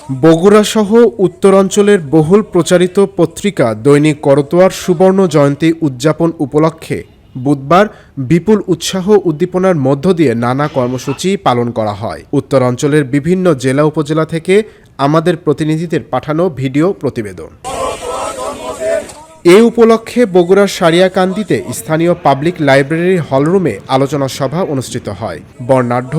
বগুড়াসহ উত্তরাঞ্চলের বহুল প্রচারিত পত্রিকা দৈনিক করতোয়ার সুবর্ণ জয়ন্তী উদযাপন উপলক্ষে বুধবার বিপুল উৎসাহ উদ্দীপনার মধ্য দিয়ে নানা কর্মসূচি পালন করা হয়। উত্তরাঞ্চলের বিভিন্ন জেলা উপজেলা থেকে আমাদের প্রতিনিধিদের পাঠানো ভিডিও প্রতিবেদন। এই উপলক্ষে বগুড়ার সারিয়াকান্দিতে স্থানীয় পাবলিক লাইব্রেরির হলরুমে আলোচনা সভা অনুষ্ঠিত হয়। বর্ণাঢ্য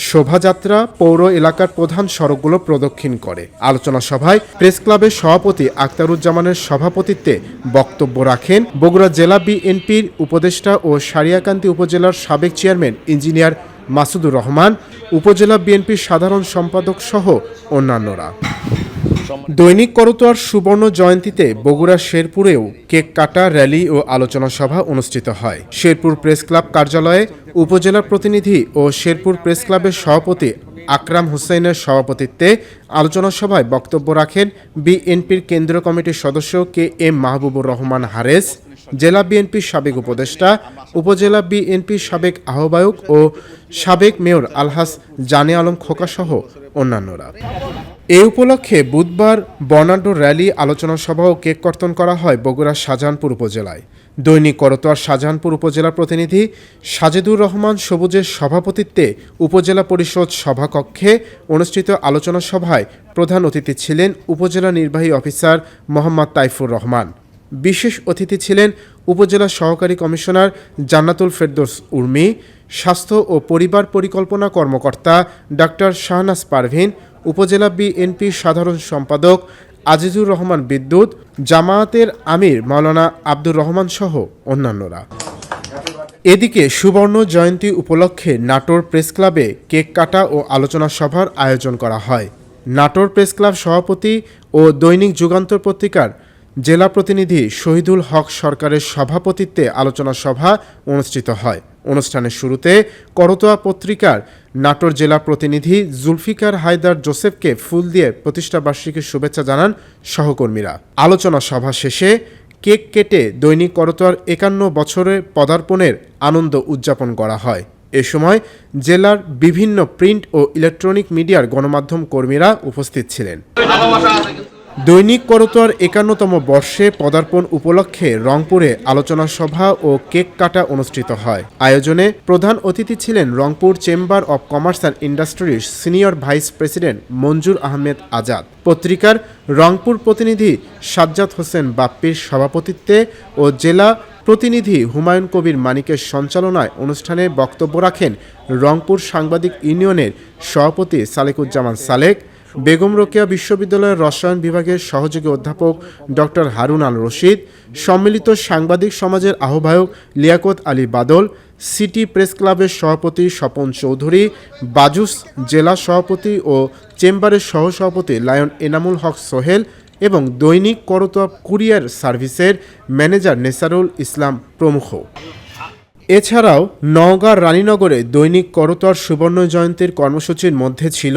শোভাযাত্রা পৌর এলাকার প্রধান সড়কগুলো প্রদক্ষিণ করে। আলোচনা সভায় প্রেস ক্লাবের সভাপতি আক্তারুজ্জামানের সভাপতিত্বে বক্তব্য রাখেন বগুড়া জেলা বিএনপির উপদেষ্টা ও সারিয়াকান্দি উপজেলার সাবেক চেয়ারম্যান ইঞ্জিনিয়ার মাসুদুর রহমান, উপজেলা বিএনপির সাধারণ সম্পাদক সহ অন্যান্যরা। দৈনিক করতোয়ার সুবর্ণ জয়ন্তীতে বগুড়ার শেরপুরেও কেক কাটা, র্যালি ও আলোচনা সভা অনুষ্ঠিত হয়। শেরপুর প্রেস ক্লাব কার্যালয়ে উপজেলা প্রতিনিধি ও শেরপুর প্রেস ক্লাবের সভাপতি আকরাম হোসেনের সভাপতিত্বে আলোচনা সভায় বক্তব্য রাখেন বিএনপির কেন্দ্রীয় কমিটির সদস্য কে এম মাহবুবুর রহমান হারেস, জেলা বিএনপির সাবেক উপদেষ্টা, উপজেলা বিএনপির সাবেক আহ্বায়ক ও সাবেক মেয়র আলহাজ জানে আলম খোকাসহ অন্যান্যরা। এই উপলক্ষে বুধবার বর্ণাঢ্য র্যালি, আলোচনা সভা ও কেক কর্তন করা হয় বগুড়ার শাহজাহানপুর উপজেলায়। দৈনিক করতোয়ার শাহজাহানপুর উপজেলা প্রতিনিধি সাজেদুর রহমান সবুজের সভাপতিত্বে উপজেলা পরিষদ সভাকক্ষে অনুষ্ঠিত আলোচনা সভায় প্রধান অতিথি ছিলেন উপজেলা নির্বাহী অফিসার মোহাম্মদ তাইফুর রহমান। বিশেষ অতিথি ছিলেন উপজেলা সহকারী কমিশনার জান্নাতুল ফেরদৌস উর্মি, স্বাস্থ্য ও পরিবার পরিকল্পনা কর্মকর্তা ডাক্তার শাহনাজ পারভিন, উপজেলা বিএনপির সাধারণ সম্পাদক আজিজুর রহমান বিদ্যুৎ, জামায়াতের আমির মাওলানা আব্দুর রহমান সহ অন্যান্যরা। এদিকে সুবর্ণ জয়ন্তী উপলক্ষে নাটোর প্রেস ক্লাবে কেক কাটা ও আলোচনা সভার আয়োজন করা হয়। নাটোর প্রেস ক্লাব সভাপতি ও দৈনিক যুগান্তর পত্রিকার জেলা প্রতিনিধি শহীদুল হক সরকারের সভাপতিত্বে আলোচনা সভা অনুষ্ঠিত হয়। অনুষ্ঠানের শুরুতে করতোয়া পত্রিকার নাটোর জেলা প্রতিনিধি জুলফিকার হায়দার জোসেফকে ফুল দিয়ে প্রতিষ্ঠাবার্ষিকীর শুভেচ্ছা জানান সহকর্মীরা। আলোচনা সভা শেষে কেক কেটে দৈনিক করতোয়ার 51 বছরের পদার্পণের আনন্দ উদযাপন করা হয়। এ সময় জেলার বিভিন্ন প্রিন্ট ও ইলেকট্রনিক মিডিয়ার গণমাধ্যম কর্মীরা উপস্থিত ছিলেন। দৈনিক করতোয়ার 51তম বর্ষে পদার্পণ উপলক্ষে রংপুরে আলোচনা সভা ও কেক কাটা অনুষ্ঠিত হয়। আয়োজনে প্রধান অতিথি ছিলেন Rangpur chamber of commerce and ইন্ডাস্ট্রির সিনিয়র ভাইস প্রেসিডেন্ট মঞ্জুর আহমেদ আজাদ, পত্রিকার রংপুর প্রতিনিধি সাজ্জাদ হোসেন বাপ্পির সভাপতিত্বে ও জেলা প্রতিনিধি হুমায়ুন কবির মানিকের সঞ্চালনায় অনুষ্ঠানে বক্তব্য রাখেন রংপুর সাংবাদিক ইউনিয়নের সভাপতি সালেকুজ্জামান সালেক, বেগম রোকেয়া বিশ্ববিদ্যালয়ের রসায়ন বিভাগের সহযোগী অধ্যাপক ডক্টর হারুন আল রশিদ, সম্মিলিত সাংবাদিক সমাজের আহ্বায়ক লিয়াকত আলী বাদল, সিটি প্রেস ক্লাবের সভাপতি স্বপন চৌধুরী, বাজুস জেলা সভাপতি ও চেম্বারের সহসভাপতি লায়ন এনামুল হক সোহেল এবং দৈনিক করতোয়া কুরিয়ার সার্ভিসের ম্যানেজার নেসারুল ইসলাম প্রমুখ। এছাড়াও নওগাঁ রানীনগরে দৈনিক করতোয়ার সুবর্ণ জয়ন্তীর কর্মসূচির মধ্যে ছিল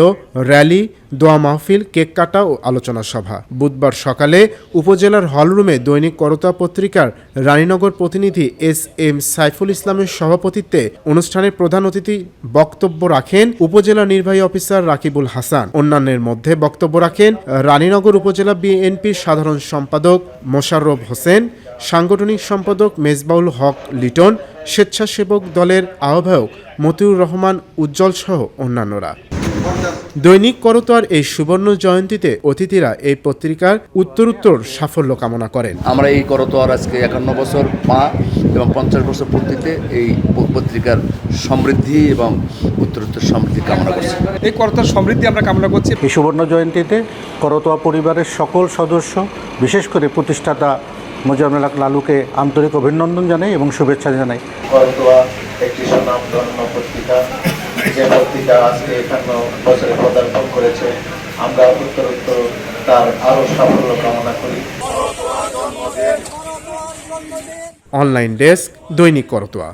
র্যালি, দোয়া মাহফিল, কেক কাটা ও আলোচনা সভা। বুধবার সকালে উপজেলার হলরুমে দৈনিক করতোয়া পত্রিকার রানীনগর প্রতিনিধি এস এম সাইফুল ইসলামের সভাপতিত্বে অনুষ্ঠানের প্রধান অতিথি বক্তব্য রাখেন উপজেলা নির্বাহী অফিসার রাকিবুল হাসান। অন্যান্যের মধ্যে বক্তব্য রাখেন রানীনগর উপজেলা বিএনপির সাধারণ সম্পাদক মোশাররফ হোসেন, সাংগঠনিক সম্পাদক মেজবাউল হক লিটন, স্বেচ্ছাসেবক দলের আহ্বায়ক মতিউর রহমান উজ্জ্বল সহ অন্যান্যরা। দৈনিক করতোয়ার এই সুবর্ণ জয়ন্তীতে অতিথিরা এই পত্রিকার উত্তরোত্তর সাফল্য কামনা করেন। আমরা এই করতোয়ার আজকে 51 বছর পা এবং 50 বছর পূর্তিতে এই পত্রিকার সমৃদ্ধি এবং উত্তরোত্তর সমৃদ্ধি কামনা করছি। এই করতোয়ার সমৃদ্ধি আমরা কামনা করছি। এই সুবর্ণ জয়ন্তীতে করতোয়া পরিবারের সকল সদস্য, বিশেষ করে প্রতিষ্ঠাতা মোজাম্মেল হক লালুকে আন্তরিক অভিনন্দন জানাই এবং শুভেচ্ছা জানাই। করতোয়া একটি স্বনামধন্য পত্রিকা, যে পত্রিকা আজকে 51 বছরে পদার্পণ করেছে। আমরা উত্তরোত্তর তার আরও সাফল্য কামনা করি। অনলাইন ডেস্ক, দৈনিক করতোয়া।